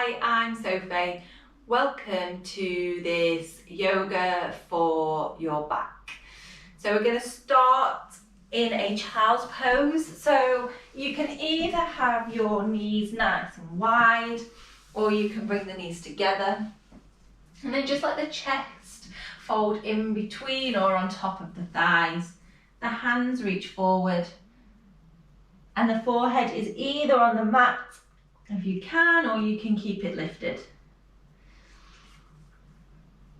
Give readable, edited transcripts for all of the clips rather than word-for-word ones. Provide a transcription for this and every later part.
Hi, I'm Sophie. Welcome to this yoga for your back. So we're going to start in a child's pose. So you can either have your knees nice and wide, or you can bring the knees together. And then just let the chest fold in between or on top of the thighs. The hands reach forward. And the forehead is either on the mat if you can, or you can keep it lifted.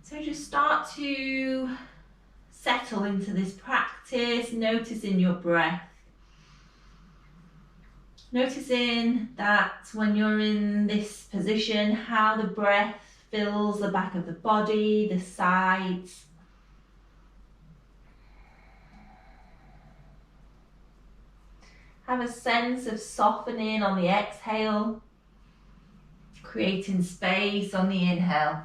So just start to settle into this practice, noticing your breath. Noticing that when you're in this position, how the breath fills the back of the body, the sides. Have a sense of softening on the exhale, creating space on the inhale.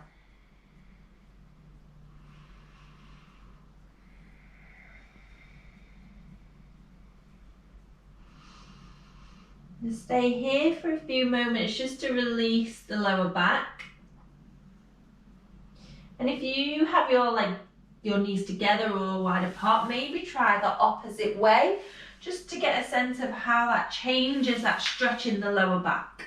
Just stay here for a few moments just to release the lower back. And if you have your knees together or wide apart, maybe try the opposite way, just to get a sense of how that changes that stretch in the lower back.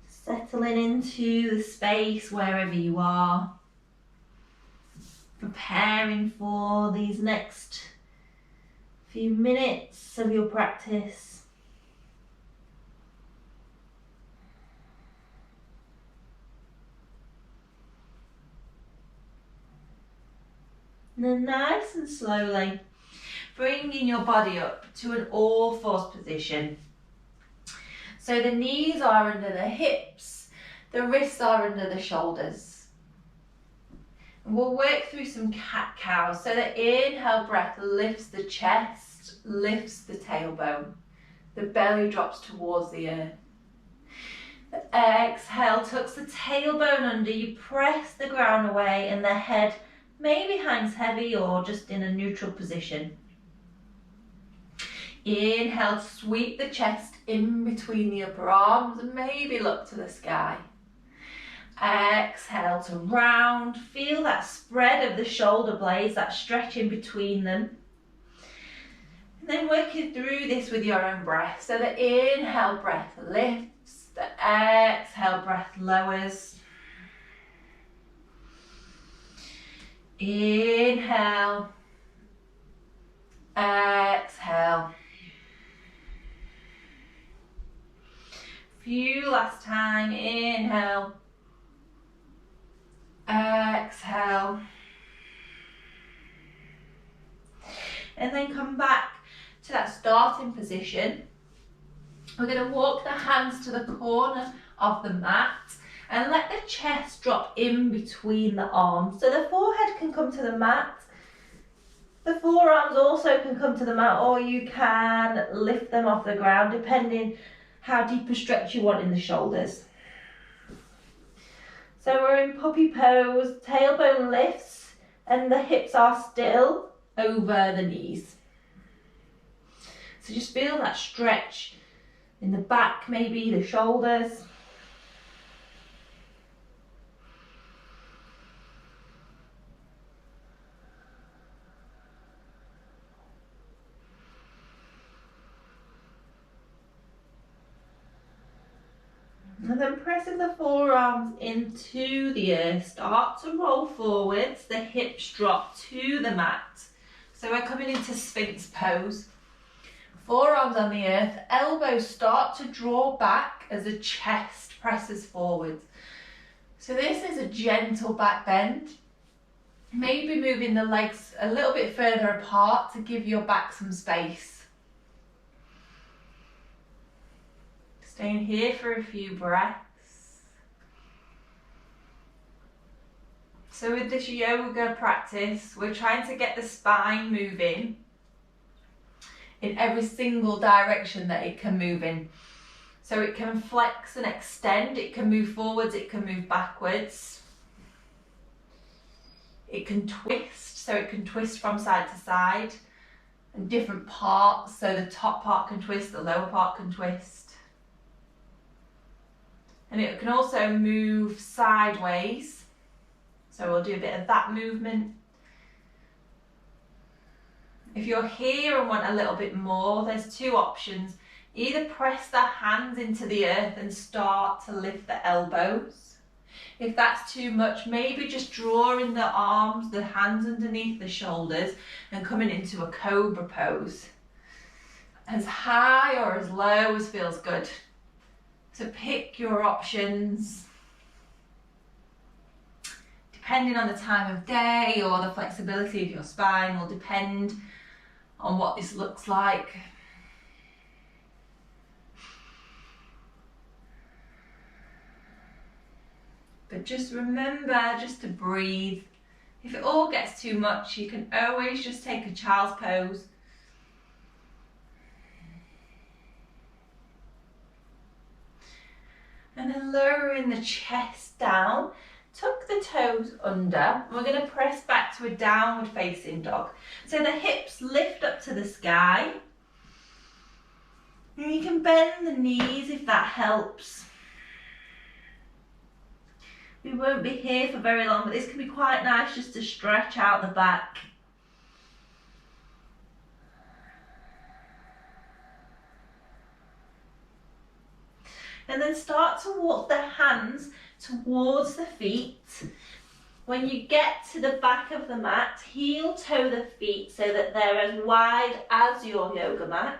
Settling into the space wherever you are. Preparing for these next few minutes of your practice. And then nice and slowly, bringing your body up to an all-fours position. So the knees are under the hips, the wrists are under the shoulders. And we'll work through some cat-cows. So the inhale breath lifts the chest, lifts the tailbone. The belly drops towards the earth. The exhale tucks the tailbone under, you press the ground away, and the head maybe hangs heavy or just in a neutral position. Inhale, sweep the chest in between the upper arms and maybe look to the sky. Exhale to round, feel that spread of the shoulder blades, that stretch in between them. And then working through this with your own breath. So the inhale breath lifts, the exhale breath lowers. Inhale, exhale. Few last time, inhale, exhale. And then come back to that starting position. We're going to walk the hands to the corner of the mat and let the chest drop in between the arms. So the forehead can come to the mat. The forearms also can come to the mat, or you can lift them off the ground depending how deep a stretch you want in the shoulders. So we're in puppy pose, tailbone lifts and the hips are still over the knees. So just feel that stretch in the back, maybe the shoulders. And then pressing the forearms into the earth, start to roll forwards, the hips drop to the mat. So we're coming into Sphinx Pose. Forearms on the earth, elbows start to draw back as the chest presses forwards. So this is a gentle back bend. Maybe moving the legs a little bit further apart to give your back some space. Staying here for a few breaths. So with this yoga practice, we're trying to get the spine moving in every single direction that it can move in. So it can flex and extend, it can move forwards, it can move backwards. It can twist, so it can twist from side to side, and different parts, so the top part can twist, the lower part can twist. And it can also move sideways, so we'll do a bit of that movement. If you're here and want a little bit more, there's two options. Either press the hands into the earth and start to lift the elbows. If that's too much, maybe just drawing the arms, the hands underneath the shoulders and coming into a cobra pose. As high or as low as feels good. So pick your options. Depending on the time of day or the flexibility of your spine will depend on what this looks like. But just remember just to breathe. If it all gets too much, you can always just take a child's pose. And then lowering the chest down, tuck the toes under. We're going to press back to a downward facing dog. So the hips lift up to the sky. And you can bend the knees if that helps. We won't be here for very long, but this can be quite nice just to stretch out the back. And then start to walk the hands towards the feet. When you get to the back of the mat, heel toe the feet so that they're as wide as your yoga mat.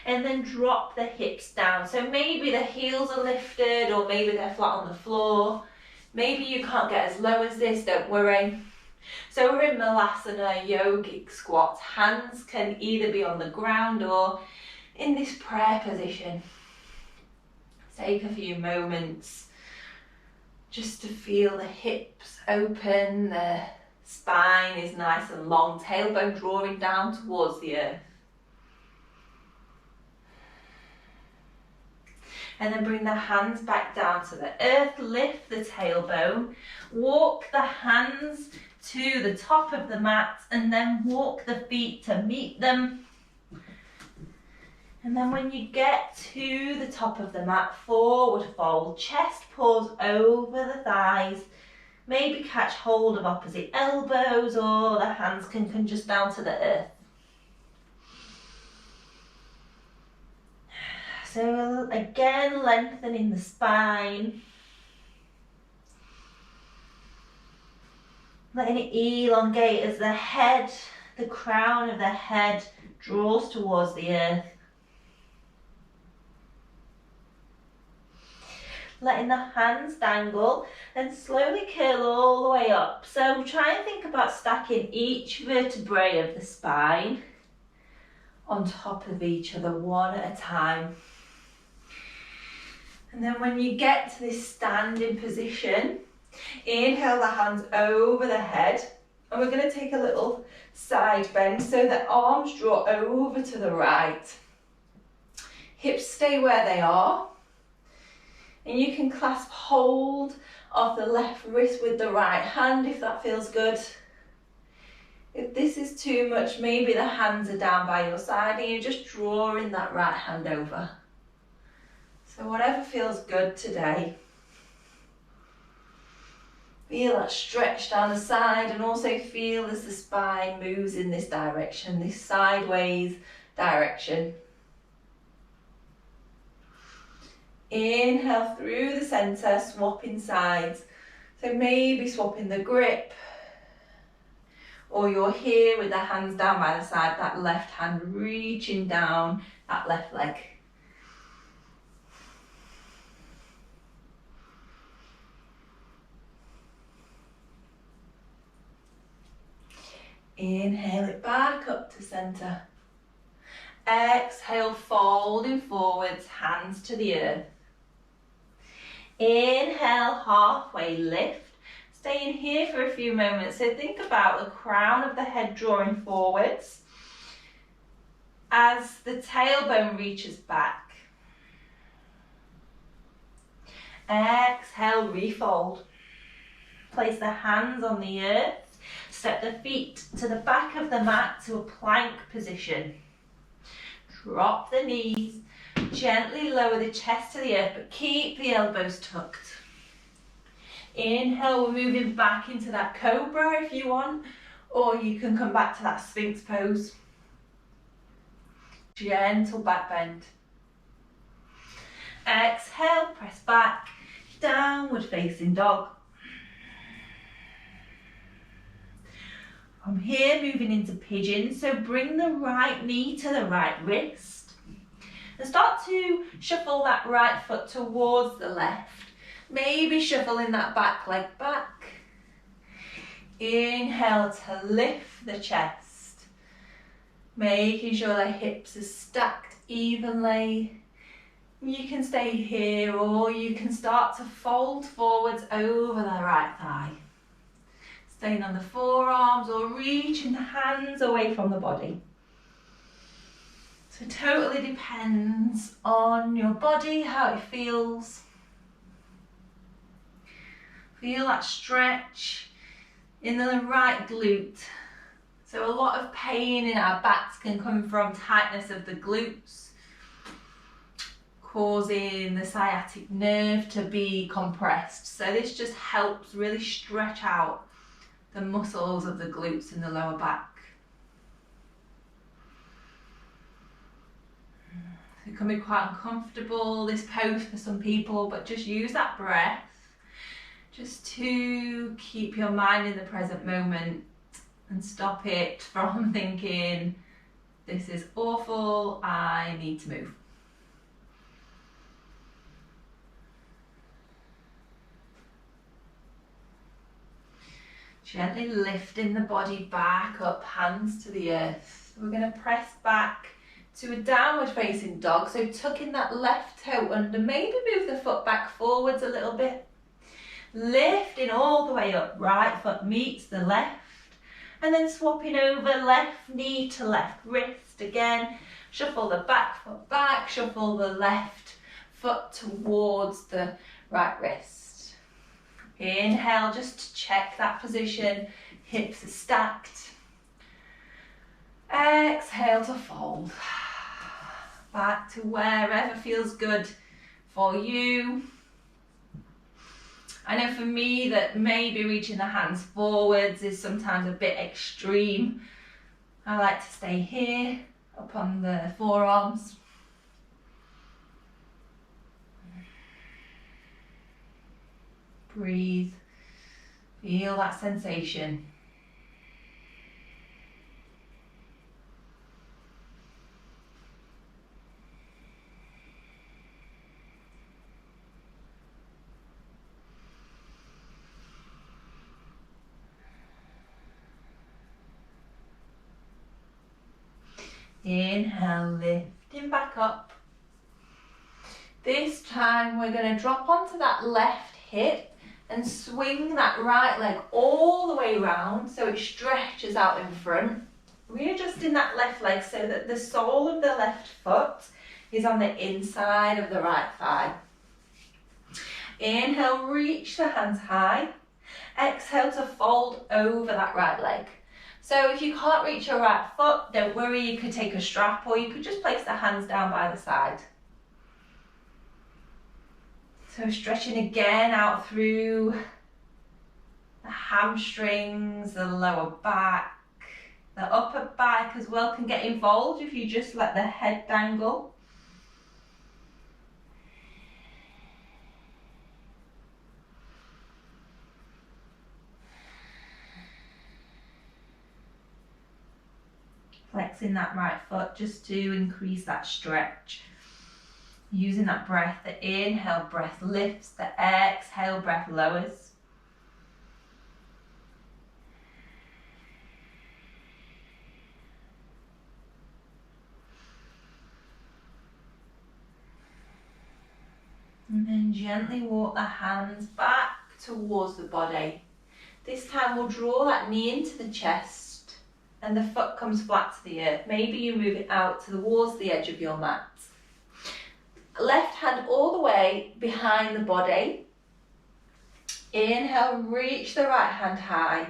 And then drop the hips down. So maybe the heels are lifted or maybe they're flat on the floor. Maybe you can't get as low as this, don't worry. So we're in Malasana, Yogic squats. Hands can either be on the ground or in this prayer position. Take a few moments just to feel the hips open, the spine is nice and long, tailbone drawing down towards the earth. And then bring the hands back down to the earth, lift the tailbone, walk the hands to the top of the mat and then walk the feet to meet them. And then when you get to the top of the mat, forward fold, chest pulls over the thighs, maybe catch hold of opposite elbows or the hands can come just down to the earth. So again, lengthening the spine. Letting it elongate as the head, the crown of the head draws towards the earth. Letting the hands dangle and slowly curl all the way up. So try and think about stacking each vertebrae of the spine on top of each other, one at a time. And then when you get to this standing position, inhale the hands over the head. And we're going to take a little side bend so the arms draw over to the right. Hips stay where they are. And you can clasp hold of the left wrist with the right hand if that feels good. If this is too much, maybe the hands are down by your side and you're just drawing that right hand over. So whatever feels good today. Feel that stretch down the side and also feel as the spine moves in this direction, this sideways direction. Inhale through the centre, swapping sides. So maybe swapping the grip. Or you're here with the hands down by the side, that left hand reaching down that left leg. Inhale it back up to centre. Exhale, folding forwards, hands to the earth. Inhale, halfway lift. Staying here for a few moments. So think about the crown of the head drawing forwards as the tailbone reaches back. Exhale, refold. Place the hands on the earth. Step the feet to the back of the mat to a plank position. Drop the knees, gently lower the chest to the earth, but keep the elbows tucked. Inhale, we're moving back into that cobra if you want, or you can come back to that Sphinx pose. Gentle back bend. Exhale, press back, downward facing dog. From here, moving into pigeon, so bring the right knee to the right wrist and start to shuffle that right foot towards the left. Maybe shuffling that back leg back. Inhale to lift the chest, making sure the hips are stacked evenly. You can stay here, or you can start to fold forwards over the right thigh. Staying on the forearms or reaching the hands away from the body. So it totally depends on your body, how it feels. Feel that stretch in the right glute. So a lot of pain in our backs can come from tightness of the glutes, causing the sciatic nerve to be compressed. So this just helps really stretch out the muscles of the glutes in the lower back. It can be quite uncomfortable, this pose for some people, but just use that breath just to keep your mind in the present moment and stop it from thinking, this is awful, I need to move. Gently lifting the body back up, hands to the earth. We're going to press back to a downward facing dog. So tucking that left toe under, maybe move the foot back forwards a little bit. Lifting all the way up, right foot meets the left. And then swapping over left knee to left wrist again. Shuffle the back foot back, shuffle the left foot towards the right wrist. Inhale, just to check that position, hips are stacked. Exhale to fold. Back to wherever feels good for you. I know for me that maybe reaching the hands forwards is sometimes a bit extreme. I like to stay here, up on the forearms. Breathe, feel that sensation. Inhale, lifting back up. This time we're going to drop onto that left hip and swing that right leg all the way round so it stretches out in front. Readjusting that left leg so that the sole of the left foot is on the inside of the right thigh. Inhale, reach the hands high. Exhale to fold over that right leg. So if you can't reach your right foot, don't worry, you could take a strap or you could just place the hands down by the side. So stretching again out through the hamstrings, the lower back, the upper back as well can get involved if you just let the head dangle. Flexing that right foot just to increase that stretch. Using that breath, the inhale breath lifts, the exhale breath lowers. And then gently walk the hands back towards the body. This time we'll draw that knee into the chest and the foot comes flat to the earth. Maybe you move it out towards the edge of your mat. Left hand all the way behind the body. Inhale, reach the right hand high.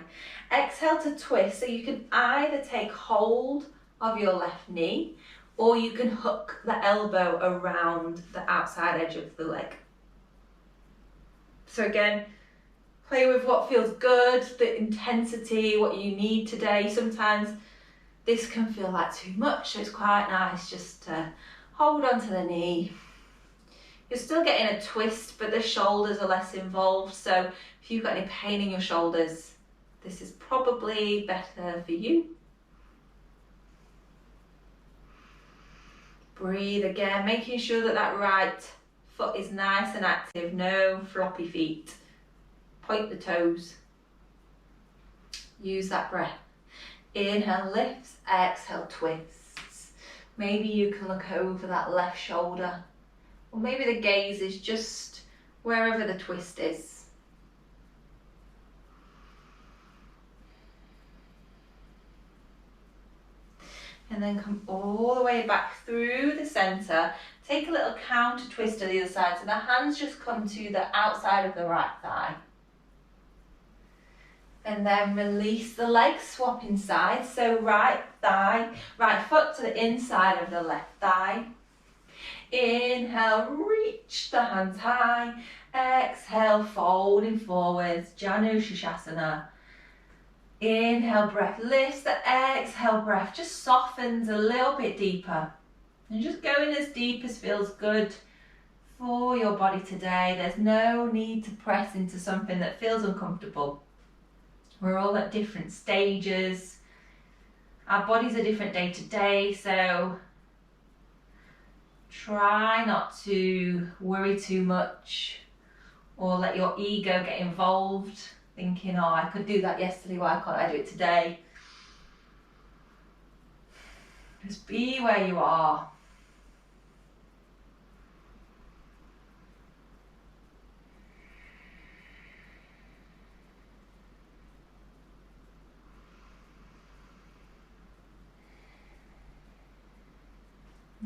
Exhale to twist, so you can either take hold of your left knee or you can hook the elbow around the outside edge of the leg. So again, play with what feels good, the intensity, what you need today. Sometimes this can feel like too much, so it's quite nice just to hold onto the knee. You're still getting a twist, but the shoulders are less involved. So if you've got any pain in your shoulders, this is probably better for you. Breathe again, making sure that that right foot is nice and active, no floppy feet. Point the toes. Use that breath. Inhale, lifts, exhale, twists. Maybe you can look over that left shoulder. Or maybe the gaze is just wherever the twist is. And then come all the way back through the center. Take a little counter twist to the other side. So the hands just come to the outside of the right thigh. And then release the legs, swapping sides. So right foot to the inside of the left thigh. Inhale, reach the hands high. Exhale, folding forwards, Janu Shasana. Inhale, breath lifts. The exhale breath just softens a little bit deeper. And just going as deep as feels good for your body today. There's no need to press into something that feels uncomfortable. We're all at different stages. Our bodies are different day to day, so try not to worry too much or let your ego get involved, thinking, oh, I could do that yesterday, why can't I do it today? Just be where you are.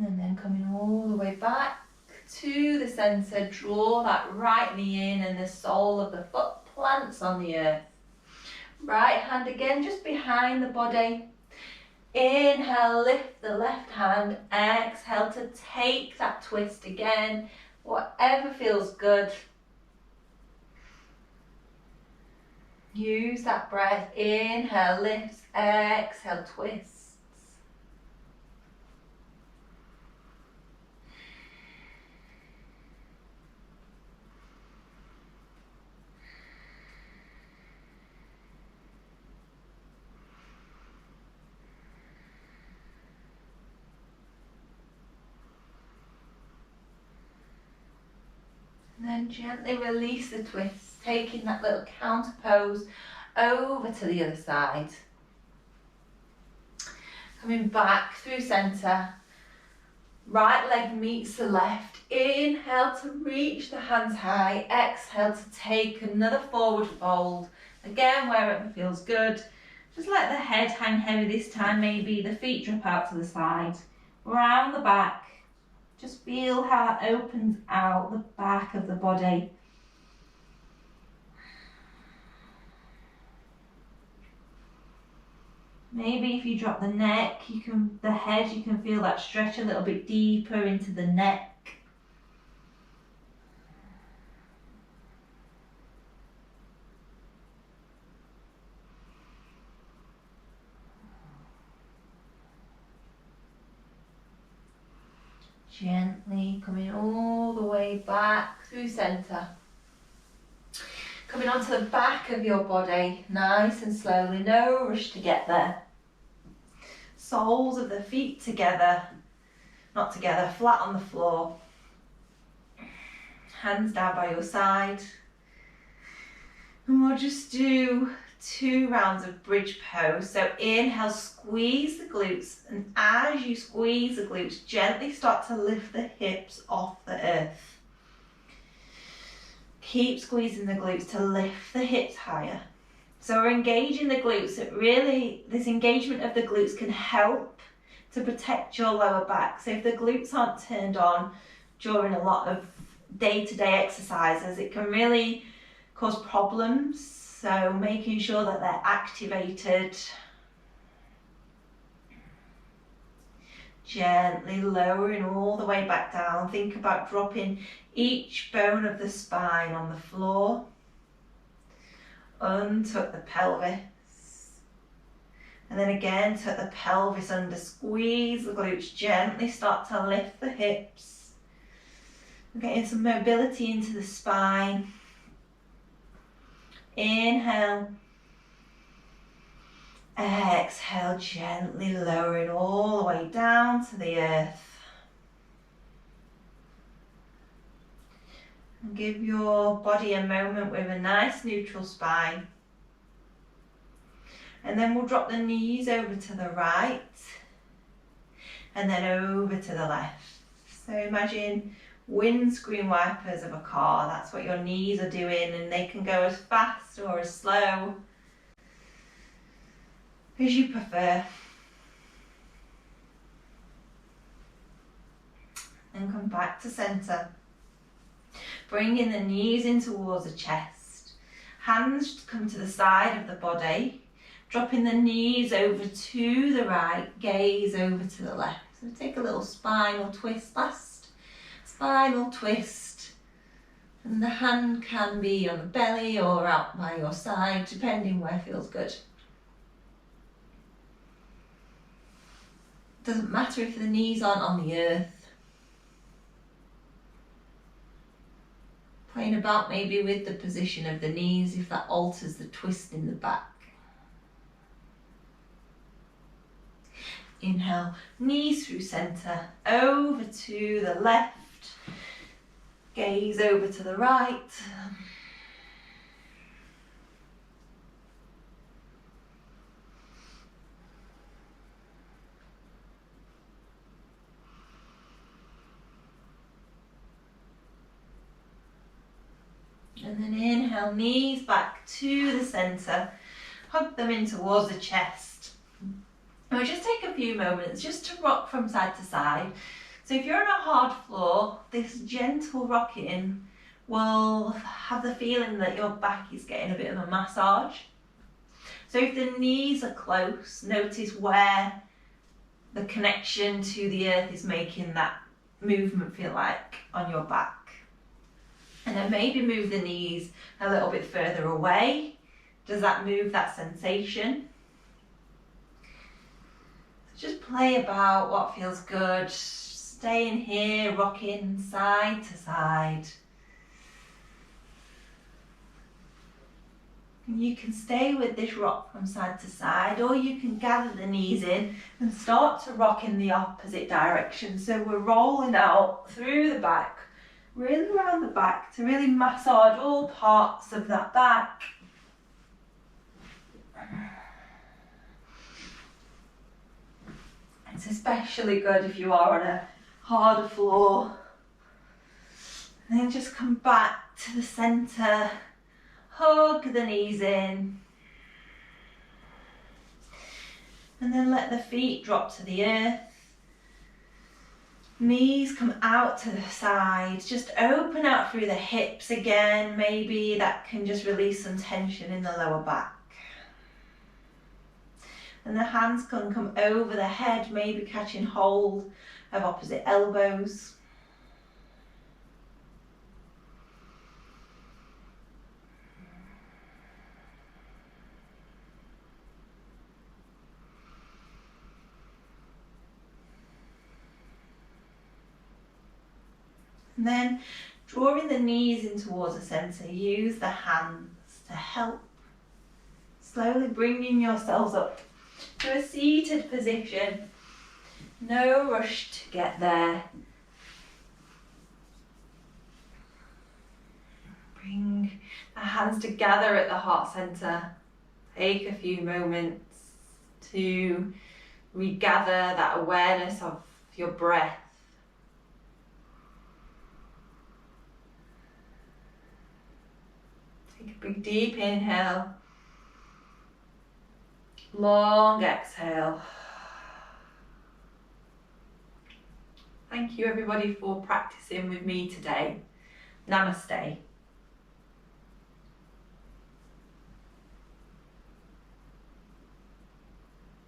And then coming all the way back to the center, draw that right knee in and the sole of the foot plants on the earth. Right hand again just behind the body. Inhale, lift the left hand. Exhale to take that twist again, whatever feels good. Use that breath. Inhale, lifts. Exhale, twist. And then gently release the twist, taking that little counter pose over to the other side. Coming back through center. Right leg meets the left. Inhale to reach the hands high. Exhale to take another forward fold. Again, wherever feels good. Just let the head hang heavy this time. Maybe the feet drop out to the side. Round the back. Just feel how that opens out the back of the body. Maybe if you drop the neck, the head, you can feel that stretch a little bit deeper into the neck. Gently coming all the way back through center. Coming onto the back of your body, nice and slowly, no rush to get there. Soles of the feet together, not together, flat on the floor. Hands down by your side. And we'll just do 2 rounds of bridge pose. So inhale, squeeze the glutes, and as you squeeze the glutes, gently start to lift the hips off the earth. Keep squeezing the glutes to lift the hips higher. So we're engaging the glutes. This engagement of the glutes can help to protect your lower back. So if the glutes aren't turned on during a lot of day-to-day exercises, it can really cause problems. So making sure that they're activated. Gently lowering all the way back down. Think about dropping each bone of the spine on the floor. Untuck the pelvis. And then again, tuck the pelvis under, squeeze the glutes, gently start to lift the hips. We're getting some mobility into the spine. Inhale. Exhale, gently lowering all the way down to the earth. And give your body a moment with a nice neutral spine. And then we'll drop the knees over to the right and then over to the left. So imagine windscreen wipers of a car. That's what your knees are doing, and they can go as fast or as slow as you prefer. And come back to centre. Bringing the knees in towards the chest. Hands come to the side of the body. Dropping the knees over to the right, gaze over to the left. So take a little spinal twist, last spinal twist. And the hand can be on the belly or out by your side, depending where feels good. Doesn't matter if the knees aren't on the earth. Playing about maybe with the position of the knees if that alters the twist in the back. Inhale, knees through centre, over to the left, gaze over to the right. And then inhale, knees back to the centre, hug them in towards the chest. And we'll just take a few moments just to rock from side to side. So if you're on a hard floor, this gentle rocking will have the feeling that your back is getting a bit of a massage. So if the knees are close, notice where the connection to the earth is making that movement feel like on your back. And then maybe move the knees a little bit further away. Does that move that sensation? Just play about what feels good. Staying here, rocking side to side. And you can stay with this rock from side to side, or you can gather the knees in and start to rock in the opposite direction. So we're rolling out through the back, really around the back to really massage all parts of that back. It's especially good if you are on a harder floor. And then just come back to the centre, hug the knees in. And then let the feet drop to the earth. Knees come out to the side, just open out through the hips again. Maybe that can just release some tension in the lower back. And the hands can come over the head, maybe catching hold of opposite elbows. And then drawing the knees in towards the centre, use the hands to help. Slowly bringing yourselves up to a seated position. No rush to get there. Bring the hands together at the heart centre. Take a few moments to regather that awareness of your breath. Take a big deep inhale. Long exhale. Thank you everybody for practicing with me today. Namaste.